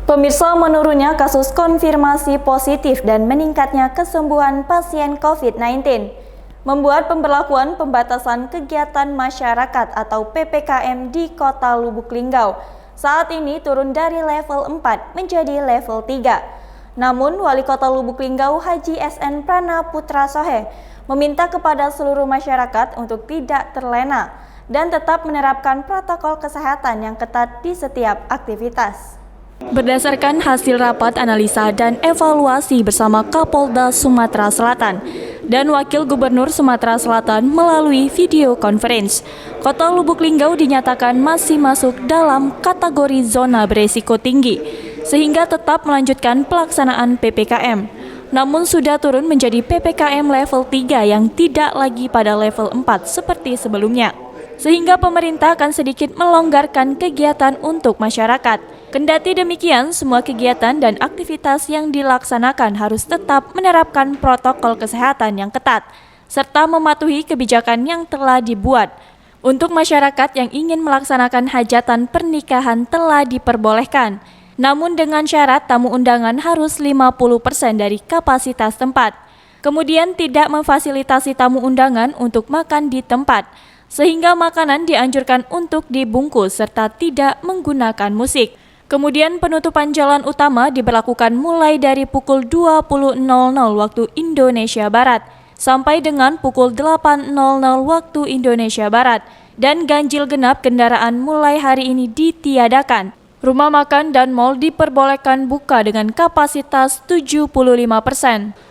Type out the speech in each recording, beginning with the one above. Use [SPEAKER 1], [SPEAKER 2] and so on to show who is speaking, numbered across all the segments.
[SPEAKER 1] Pemirsa, menurunnya kasus konfirmasi positif dan meningkatnya kesembuhan pasien COVID-19 membuat pemberlakuan pembatasan kegiatan masyarakat atau PPKM di Kota Lubuk Linggau saat ini turun dari level 4 menjadi level 3. Namun, Wali Kota Lubuk Linggau Haji SN Prana Putra Sohe meminta kepada seluruh masyarakat untuk tidak terlena dan tetap menerapkan protokol kesehatan yang ketat di setiap aktivitas. Berdasarkan hasil rapat analisa dan evaluasi bersama Kapolda Sumatera Selatan dan Wakil Gubernur Sumatera Selatan melalui video conference, Kota Lubuk Linggau dinyatakan masih masuk dalam kategori zona beresiko tinggi, sehingga tetap melanjutkan pelaksanaan PPKM. Namun sudah turun menjadi PPKM level 3 yang tidak lagi pada level 4 seperti sebelumnya, sehingga pemerintah akan sedikit melonggarkan kegiatan untuk masyarakat. Kendati demikian, semua kegiatan dan aktivitas yang dilaksanakan harus tetap menerapkan protokol kesehatan yang ketat, serta mematuhi kebijakan yang telah dibuat. Untuk masyarakat yang ingin melaksanakan hajatan pernikahan telah diperbolehkan, namun dengan syarat tamu undangan harus 50% dari kapasitas tempat. Kemudian tidak memfasilitasi tamu undangan untuk makan di tempat, sehingga makanan dianjurkan untuk dibungkus serta tidak menggunakan musik. Kemudian penutupan jalan utama diberlakukan mulai dari pukul 20.00 waktu Indonesia Barat sampai dengan pukul 8.00 waktu Indonesia Barat, dan ganjil genap kendaraan mulai hari ini ditiadakan. Rumah makan dan mal diperbolehkan buka dengan kapasitas 75%.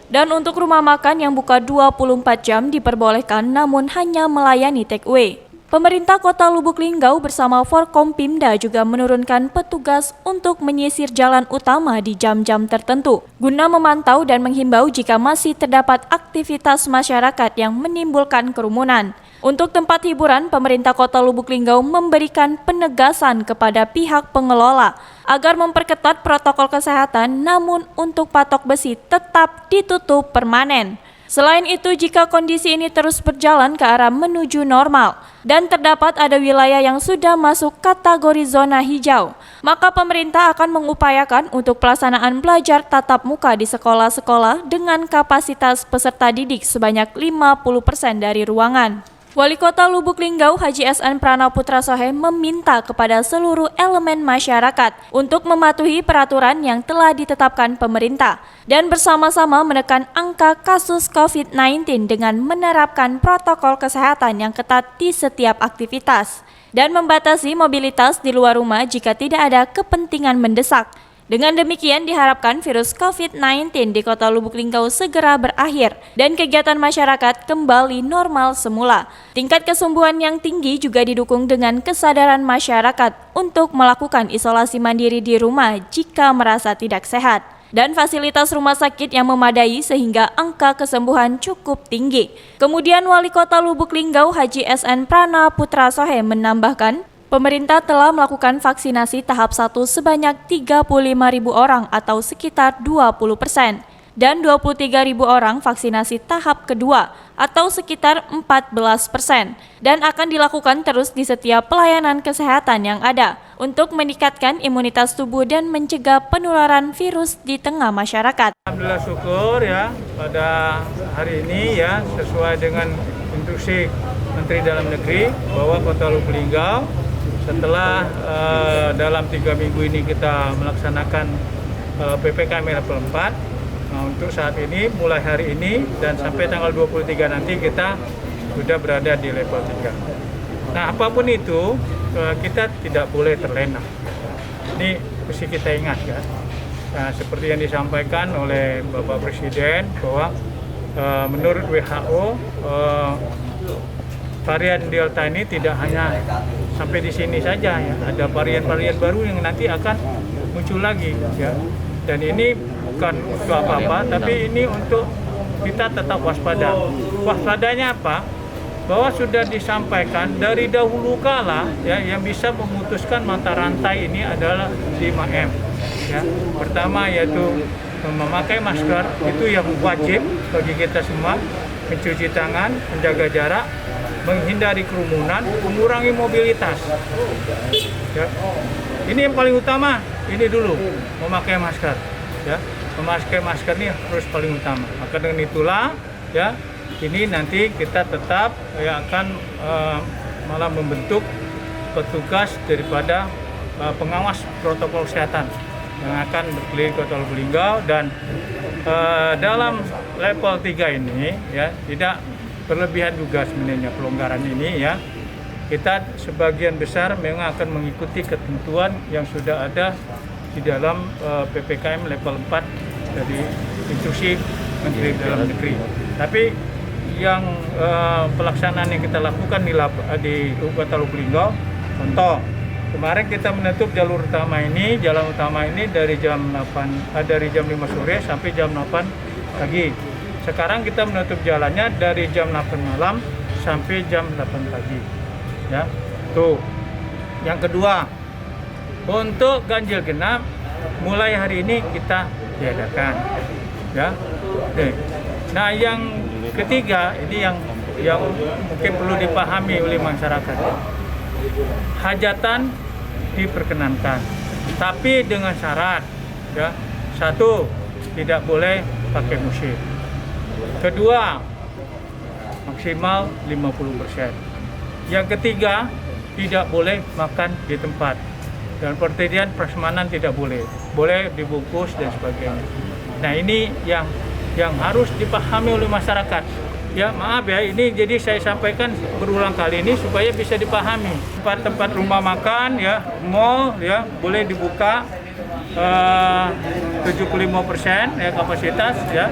[SPEAKER 1] Dan untuk rumah makan yang buka 24 jam diperbolehkan namun hanya melayani take away. Pemerintah Kota Lubuk Linggau bersama Forkompimda juga menurunkan petugas untuk menyisir jalan utama di jam-jam tertentu, guna memantau dan menghimbau jika masih terdapat aktivitas masyarakat yang menimbulkan kerumunan. Untuk tempat hiburan, pemerintah Kota Lubuk Linggau memberikan penegasan kepada pihak pengelola agar memperketat protokol kesehatan, namun untuk patok besi tetap ditutup permanen. Selain itu, jika kondisi ini terus berjalan ke arah menuju normal dan terdapat ada wilayah yang sudah masuk kategori zona hijau, maka pemerintah akan mengupayakan untuk pelaksanaan belajar tatap muka di sekolah-sekolah dengan kapasitas peserta didik sebanyak 50% dari ruangan. Wali Kota Lubuk Linggau Haji SN Prana Putra Sohe meminta kepada seluruh elemen masyarakat untuk mematuhi peraturan yang telah ditetapkan pemerintah dan bersama-sama menekan angka kasus COVID-19 dengan menerapkan protokol kesehatan yang ketat di setiap aktivitas dan membatasi mobilitas di luar rumah jika tidak ada kepentingan mendesak. Dengan demikian diharapkan virus COVID-19 di Kota Lubuk Linggau segera berakhir dan kegiatan masyarakat kembali normal semula. Tingkat kesembuhan yang tinggi juga didukung dengan kesadaran masyarakat untuk melakukan isolasi mandiri di rumah jika merasa tidak sehat, dan fasilitas rumah sakit yang memadai sehingga angka kesembuhan cukup tinggi. Kemudian Wali Kota Lubuk Linggau Haji SN Prana Putra Sohe menambahkan, pemerintah telah melakukan vaksinasi tahap 1 sebanyak 35.000 orang atau sekitar 20%, dan 23.000 orang vaksinasi tahap kedua atau sekitar 14%, dan akan dilakukan terus di setiap pelayanan kesehatan yang ada untuk meningkatkan imunitas tubuh dan mencegah penularan virus di tengah masyarakat.
[SPEAKER 2] Alhamdulillah, syukur ya pada hari ini ya sesuai dengan instruksi Menteri Dalam Negeri bahwa Kota Lubuk Linggau setelah dalam 3 minggu ini kita melaksanakan PPKM level 4, untuk saat ini mulai hari ini dan sampai tanggal 23 nanti kita sudah berada di level 3. Nah, apapun itu kita tidak boleh terlena. Ini mesti kita ingat ya. Nah, seperti yang disampaikan oleh Bapak Presiden bahwa menurut WHO varian Delta ini tidak hanya sampai di sini saja ya, ada varian-varian baru yang nanti akan muncul lagi ya. Dan ini bukan untuk apa-apa, tapi ini untuk kita tetap waspada. Waspadanya apa? Bahwa sudah disampaikan dari dahulu kala ya, yang bisa memutuskan mata rantai ini adalah 5M ya. Pertama yaitu memakai masker, itu yang wajib bagi kita semua, mencuci tangan, menjaga jarak, menghindari kerumunan, mengurangi mobilitas. Ya. Ini yang paling utama, ini dulu memakai masker, ya. Memakai masker ini harus paling utama. Maka dengan itulah, ya, ini nanti kita tetap ya akan malah membentuk petugas daripada pengawas protokol kesehatan yang akan berkeliling Kota Lubuk Linggau, dan dalam level 3 ini ya tidak berlebihan juga sebenarnya pelonggaran ini ya. Kita sebagian besar memang akan mengikuti ketentuan yang sudah ada di dalam PPKM level 4 dari instruksi Menteri Dalam Negeri. Tapi yang pelaksanaan yang kita lakukan di Kota Lubuk Linggau, contoh kemarin kita menutup jalur utama ini, jalan utama ini dari jam 5 sore sampai jam 8 pagi. Sekarang kita menutup jalannya dari jam 8 malam sampai jam 8 pagi. Ya, tuh. Yang kedua, untuk ganjil genap mulai hari ini kita tiadakan. Ya. Oke. Nah, yang ketiga ini yang mungkin perlu dipahami oleh masyarakat. Hajatan diperkenankan, tapi dengan syarat, ya. Satu, tidak boleh pakai musik. Kedua, maksimal 50%. Yang ketiga, tidak boleh makan di tempat. Dan pertanian prasmanan tidak boleh. Boleh dibungkus dan sebagainya. Nah, ini yang harus dipahami oleh masyarakat. Ya, maaf ya, ini jadi saya sampaikan berulang kali ini supaya bisa dipahami. Tempat-tempat rumah makan, ya, mall, ya, boleh dibuka 75% ya kapasitas, ya.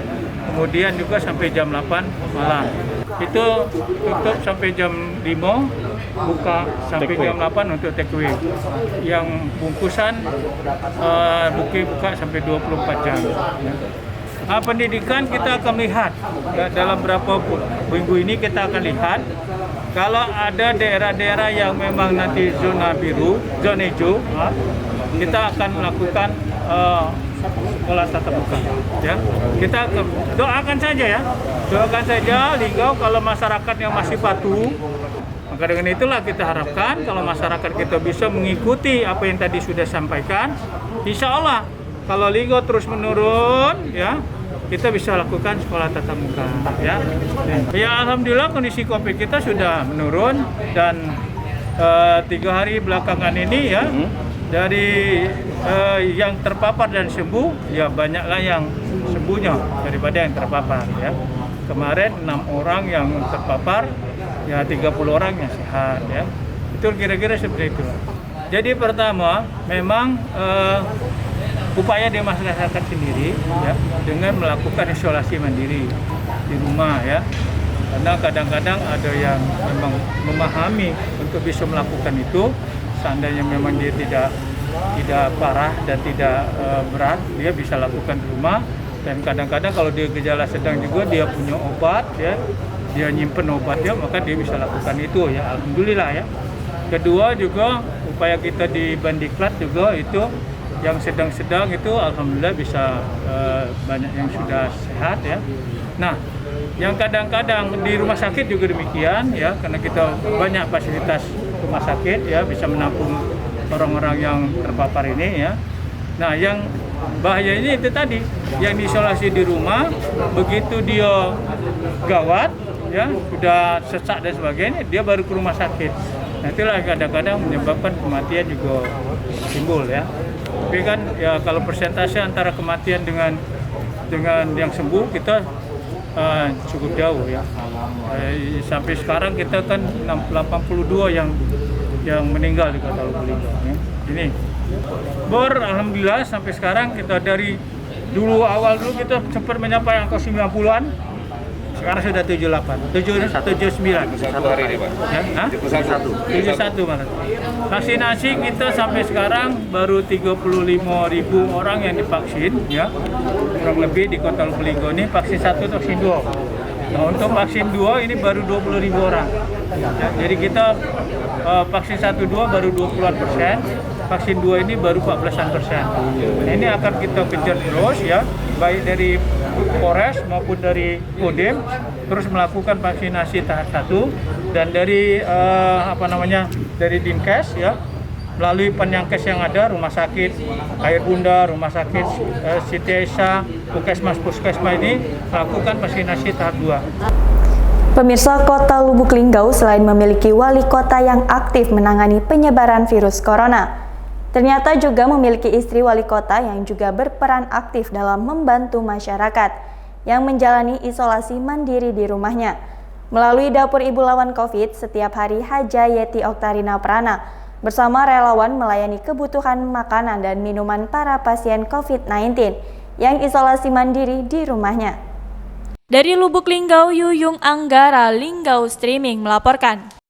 [SPEAKER 2] Kemudian juga sampai jam 8 malam. Itu tutup sampai jam 5, buka sampai jam 8 untuk take away. Yang bungkusan buka sampai 24 jam. Ya. Pendidikan kita akan lihat ya, dalam beberapa minggu ini kita akan lihat kalau ada daerah-daerah yang memang nanti zona biru, zona hijau, kita akan melakukan sekolah tatap muka. Ya, kita doakan saja ya, doakan saja Linggau kalau masyarakat yang masih patuh. Maka dengan itulah kita harapkan kalau masyarakat kita bisa mengikuti apa yang tadi sudah sampaikan, insya Allah kalau Linggau terus menurun, ya kita bisa lakukan sekolah tatap muka. Ya, alhamdulillah kondisi COVID kita sudah menurun dan 3 hari belakangan ini ya dari yang terpapar dan sembuh ya banyaklah yang sembuhnya daripada yang terpapar. Ya, kemarin 6 orang yang terpapar, ya 30 orang yang sehat. Ya, itu kira-kira seperti itu. Jadi pertama memang upaya dari masyarakat sendiri ya dengan melakukan isolasi mandiri di rumah ya, karena kadang-kadang ada yang memang memahami untuk bisa melakukan itu, seandainya memang dia tidak parah dan tidak berat, dia bisa lakukan di rumah. Dan kadang-kadang kalau dia gejala sedang juga dia punya obat ya, dia nyimpen obatnya, maka dia bisa lakukan itu ya, alhamdulillah ya. Kedua juga upaya kita di Bandiklat juga itu yang sedang-sedang itu alhamdulillah bisa banyak yang sudah sehat ya. Nah, yang kadang-kadang di rumah sakit juga demikian ya, karena kita banyak fasilitas rumah sakit ya bisa menampung orang-orang yang terpapar ini ya. Nah, yang bahaya ini itu tadi yang diisolasi di rumah, begitu dia gawat ya, sudah sesak dan sebagainya, dia baru ke rumah sakit. Nah, itulah kadang-kadang menyebabkan kematian juga timbul ya. Tapi kan ya kalau persentase antara kematian dengan yang sembuh kita cukup jauh ya. Sampai sekarang kita kan 82 yang meninggal di Kota Lubuk Linggau ya. Ini alhamdulillah sampai sekarang kita dari awal dulu kita sempat mencapai angka 90-an. Sekarang sudah 78, 79.
[SPEAKER 3] 1 hari ini, Pak.
[SPEAKER 2] Ya? 71 malah. Vaksinasi kita sampai sekarang baru 35.000 orang yang divaksin ya. Kurang lebih di Kota Lubuk Linggau ini vaksin 1 atau vaksin 2. Nah, untuk vaksin 2 ini baru 20.000 orang. Ya, jadi kita vaksin 1-2 baru 20%, vaksin 2 ini baru 14%. Nah, ini akan kita kejar terus ya, baik dari Polres maupun dari Kodim, terus melakukan vaksinasi tahap 1 dan dari dari Dinkes ya melalui penyankes yang ada, rumah sakit Air Bunda, rumah sakit Siti Aisyah, Puskesmas ini melakukan vaksinasi tahap 2.
[SPEAKER 1] Pemirsa, Kota Lubuk Linggau selain memiliki wali kota yang aktif menangani penyebaran virus corona, ternyata juga memiliki istri wali kota yang juga berperan aktif dalam membantu masyarakat yang menjalani isolasi mandiri di rumahnya. Melalui Dapur Ibu Lawan COVID, setiap hari Haja Yeti Oktarina Prana bersama relawan melayani kebutuhan makanan dan minuman para pasien COVID-19 yang isolasi mandiri di rumahnya. Dari Lubuk Linggau, Yuyung Anggara Linggau Streaming melaporkan.